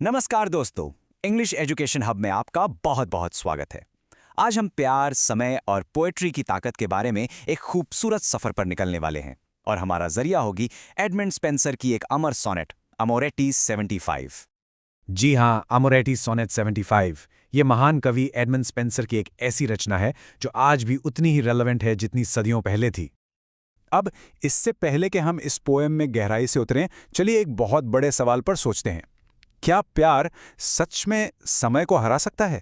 नमस्कार दोस्तों, English education hub में आपका बहुत बहुत स्वागत है। आज हम प्यार, समय और पोएट्री की ताकत के बारे में एक खूबसूरत सफर पर निकलने वाले हैं और हमारा जरिया होगी एडमंड स्पेंसर की एक अमर सोनेट अमोरेटी 75। जी हाँ, अमोरेटी सोनेट 75। ये महान कवि एडमंड स्पेंसर की एक ऐसी रचना है जो आज भी उतनी ही रेलेवेंट है जितनी सदियों पहले थी। अब इससे पहले कि हम इस पोएम में गहराई से उतरें, चलिए एक बहुत बड़े सवाल पर सोचते हैं। क्या प्यार सच में समय को हरा सकता है?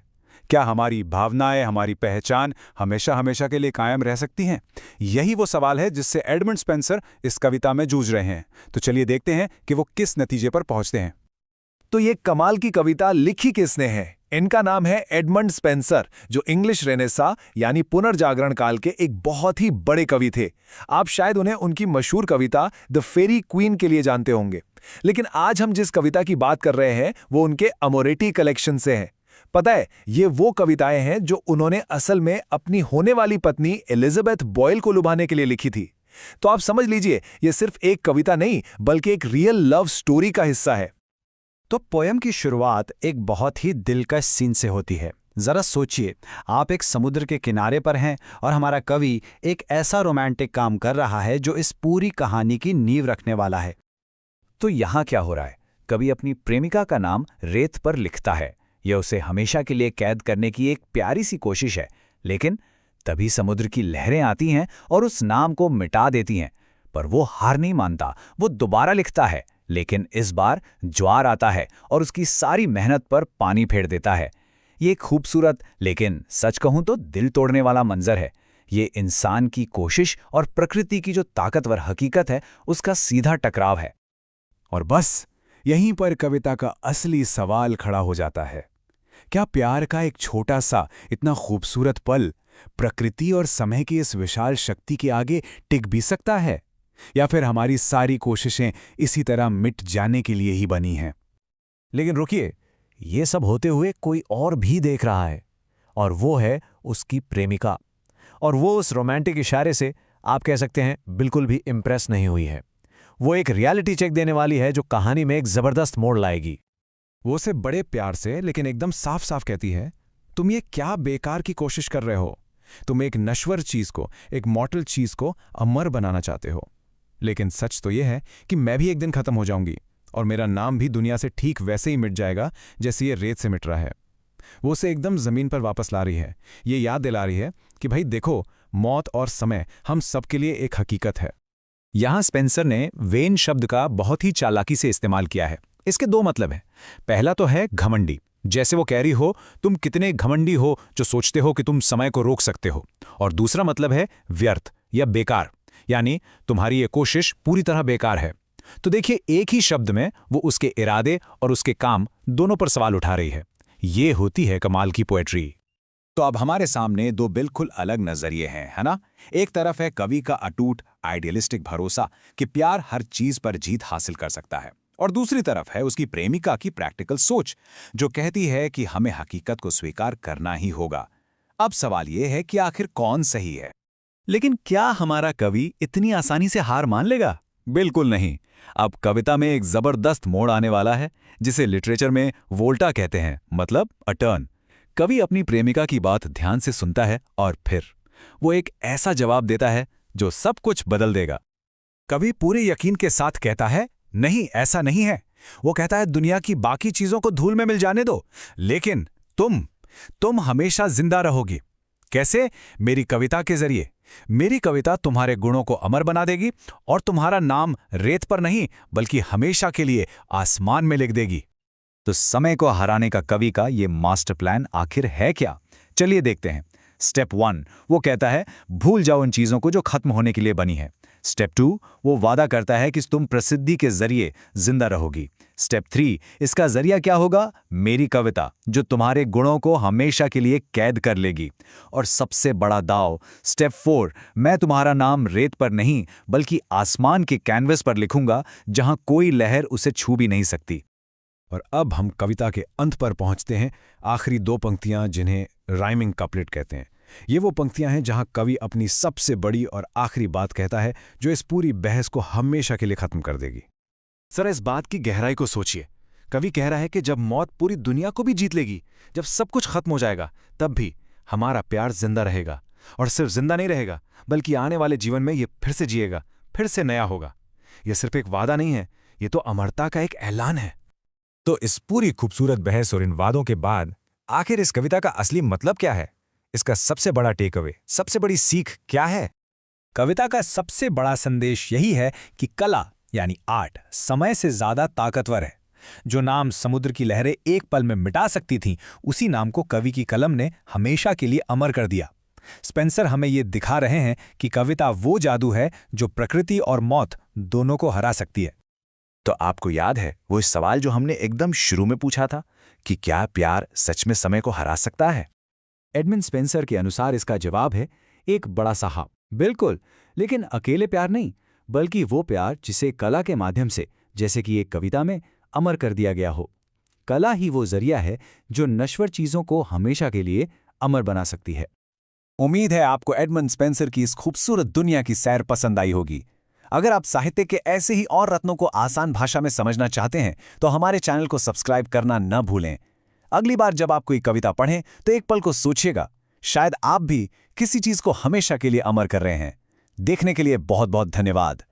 क्या हमारी भावनाएं, हमारी पहचान हमेशा हमेशा के लिए कायम रह सकती हैं? यही वो सवाल है जिससे एडमंड स्पेंसर इस कविता में जूझ रहे हैं। तो चलिए देखते हैं कि वो किस नतीजे पर पहुंचते हैं। तो ये कमाल की कविता लिखी किसने है? इनका नाम है एडमंड स्पेंसर, जो इंग्लिश रेनेसा यानी पुनर्जागरण काल के एक बहुत ही बड़े कवि थे। आप शायद उन्हें उनकी मशहूर कविता द फेरी क्वीन के लिए जानते होंगे, लेकिन आज हम जिस कविता की बात कर रहे हैं वो उनके अमोरेटी कलेक्शन से है। पता है, ये वो कविताएं हैं जो उन्होंने असल में अपनी होने वाली पत्नी एलिजाबेथ बॉयल को लुभाने के लिए लिखी थी। तो आप समझ लीजिए, ये सिर्फ एक कविता नहीं बल्कि एक रियल लव स्टोरी का हिस्सा है। तो पोयम की शुरुआत एक बहुत ही दिलकश सीन से होती है। जरा सोचिए, आप एक समुद्र के किनारे पर हैं और हमारा कवि एक ऐसा रोमांटिक काम कर रहा है जो इस पूरी कहानी की नींव रखने वाला है। तो यहाँ क्या हो रहा है? कवि अपनी प्रेमिका का नाम रेत पर लिखता है। यह उसे हमेशा के लिए कैद करने की एक प्यारी सी कोशिश है, लेकिन तभी समुद्र की लहरें आती हैं और उस नाम को मिटा देती हैं। पर वो हार नहीं मानता, वो दोबारा लिखता है, लेकिन इस बार ज्वार आता है और उसकी सारी मेहनत पर पानी फेर देता है। ये एक खूबसूरत, लेकिन सच कहूं तो दिल तोड़ने वाला मंजर है। ये इंसान की कोशिश और प्रकृति की जो ताकतवर हकीकत है, उसका सीधा टकराव है। और बस यहीं पर कविता का असली सवाल खड़ा हो जाता है। क्या प्यार का एक छोटा सा इतना खूबसूरत पल प्रकृति और समय की इस विशाल शक्ति के आगे टिक भी सकता है, या फिर हमारी सारी कोशिशें इसी तरह मिट जाने के लिए ही बनी हैं? लेकिन रुकिए, ये सब होते हुए कोई और भी देख रहा है, और वो है उसकी प्रेमिका। और वो उस रोमांटिक इशारे से आप कह सकते हैं बिल्कुल भी इम्प्रेस नहीं हुई है। वो एक रियलिटी चेक देने वाली है जो कहानी में एक जबरदस्त मोड़ लाएगी। वो उसे बड़े प्यार से लेकिन एकदम साफ साफ कहती है, तुम ये क्या बेकार की कोशिश कर रहे हो? तुम एक नश्वर चीज को, एक मॉर्टल चीज को अमर बनाना चाहते हो। लेकिन सच तो यह है कि मैं भी एक दिन खत्म हो जाऊंगी और मेरा नाम भी दुनिया से ठीक वैसे ही मिट जाएगा जैसे ये रेत से मिट रहा है। वो उसे एकदम जमीन पर वापस ला रही है। ये याद दिला रही है कि भाई देखो, मौत और समय हम सबके लिए एक हकीकत है। यहाँ स्पेंसर ने वेन शब्द का बहुत ही चालाकी से इस्तेमाल किया है। इसके दो मतलब हैं। पहला तो है घमंडी, जैसे वो कह रही हो तुम कितने घमंडी हो जो सोचते हो कि तुम समय को रोक सकते हो। और दूसरा मतलब है व्यर्थ या बेकार, यानी तुम्हारी ये कोशिश पूरी तरह बेकार है। तो देखिए, एक ही शब्द में वो उसके इरादे और उसके काम दोनों पर सवाल उठा रही है। ये होती है कमाल की पोएट्री। तो अब हमारे सामने दो बिल्कुल अलग नजरिए हैं, है ना? एक तरफ है कवि का अटूट आइडियलिस्टिक भरोसा कि प्यार हर चीज पर जीत हासिल कर सकता है, और दूसरी तरफ है उसकी प्रेमिका की प्रैक्टिकल सोच जो कहती है कि हमें हकीकत को स्वीकार करना ही होगा। अब सवाल यह है कि आखिर कौन सही है? लेकिन क्या हमारा कवि इतनी आसानी से हार मान लेगा? बिल्कुल नहीं। अब कविता में एक जबरदस्त मोड़ आने वाला है, जिसे लिटरेचर में वोल्टा कहते हैं, मतलब अ टर्न। कवि अपनी प्रेमिका की बात ध्यान से सुनता है और फिर वो एक ऐसा जवाब देता है जो सब कुछ बदल देगा। कवि पूरे यकीन के साथ कहता है, नहीं, ऐसा नहीं है। वो कहता है, दुनिया की बाकी चीजों को धूल में मिल जाने दो, लेकिन तुम हमेशा जिंदा रहोगी। कैसे? मेरी कविता के जरिए। मेरी कविता तुम्हारे गुणों को अमर बना देगी और तुम्हारा नाम रेत पर नहीं बल्कि हमेशा के लिए आसमान में लिख देगी। तो समय को हराने का कवि का ये मास्टर प्लान आखिर है क्या? चलिए देखते हैं। स्टेप 1, वो कहता है भूल जाओ उन चीजों को जो खत्म होने के लिए बनी है। स्टेप 2, वो वादा करता है कि तुम प्रसिद्धि के जरिए जिंदा रहोगी। स्टेप 3, इसका जरिया क्या होगा? मेरी कविता, जो तुम्हारे गुणों को हमेशा के लिए कैद कर लेगी। और सबसे बड़ा दाव, स्टेप 4, मैं तुम्हारा नाम रेत पर नहीं बल्कि आसमान के कैनवस पर लिखूंगा, जहां कोई लहर उसे छू भी नहीं सकती। और अब हम कविता के अंत पर पहुंचते हैं, आखिरी दो पंक्तियां जिन्हें राइमिंग कपलेट कहते हैं। ये वो पंक्तियां हैं जहां कवि अपनी सबसे बड़ी और आखिरी बात कहता है जो इस पूरी बहस को हमेशा के लिए खत्म कर देगी। सर, इस बात की गहराई को सोचिए। कवि कह रहा है कि जब मौत पूरी दुनिया को भी जीत लेगी, जब सब कुछ खत्म हो जाएगा, तब भी हमारा प्यार जिंदा रहेगा। और सिर्फ जिंदा नहीं रहेगा, बल्कि आने वाले जीवन में ये फिर से जिएगा, फिर से नया होगा। ये सिर्फ एक वादा नहीं है, ये तो अमरता का एक ऐलान है। तो इस पूरी खूबसूरत बहस और इन वादों के बाद आखिर इस कविता का असली मतलब क्या है? इसका सबसे बड़ा टेक अवे, सबसे बड़ी सीख क्या है? कविता का सबसे बड़ा संदेश यही है कि कला यानी आर्ट समय से ज्यादा ताकतवर है। जो नाम समुद्र की लहरें एक पल में मिटा सकती थीं, उसी नाम को कवि की कलम ने हमेशा के लिए अमर कर दिया। स्पेंसर हमें ये दिखा रहे हैं कि कविता वो जादू है जो प्रकृति और मौत दोनों को हरा सकती है। तो आपको याद है वो इस सवाल जो हमने एकदम शुरू में पूछा था कि क्या प्यार सच में समय को हरा सकता है? एडमंड स्पेंसर के अनुसार इसका जवाब है एक बड़ा सा हाँ। बिल्कुल, लेकिन अकेले प्यार नहीं, बल्कि वो प्यार जिसे कला के माध्यम से, जैसे कि एक कविता में, अमर कर दिया गया हो। कला ही वो जरिया है जो नश्वर चीजों को हमेशा के लिए अमर बना सकती है। उम्मीद है आपको एडमंड स्पेंसर की इस खूबसूरत दुनिया की सैर पसंद आई होगी। अगर आप साहित्य के ऐसे ही और रत्नों को आसान भाषा में समझना चाहते हैं तो हमारे चैनल को सब्सक्राइब करना न भूलें। अगली बार जब आप कोई कविता पढ़ें तो एक पल को सोचिएगा, शायद आप भी किसी चीज को हमेशा के लिए अमर कर रहे हैं। देखने के लिए बहुत बहुत धन्यवाद।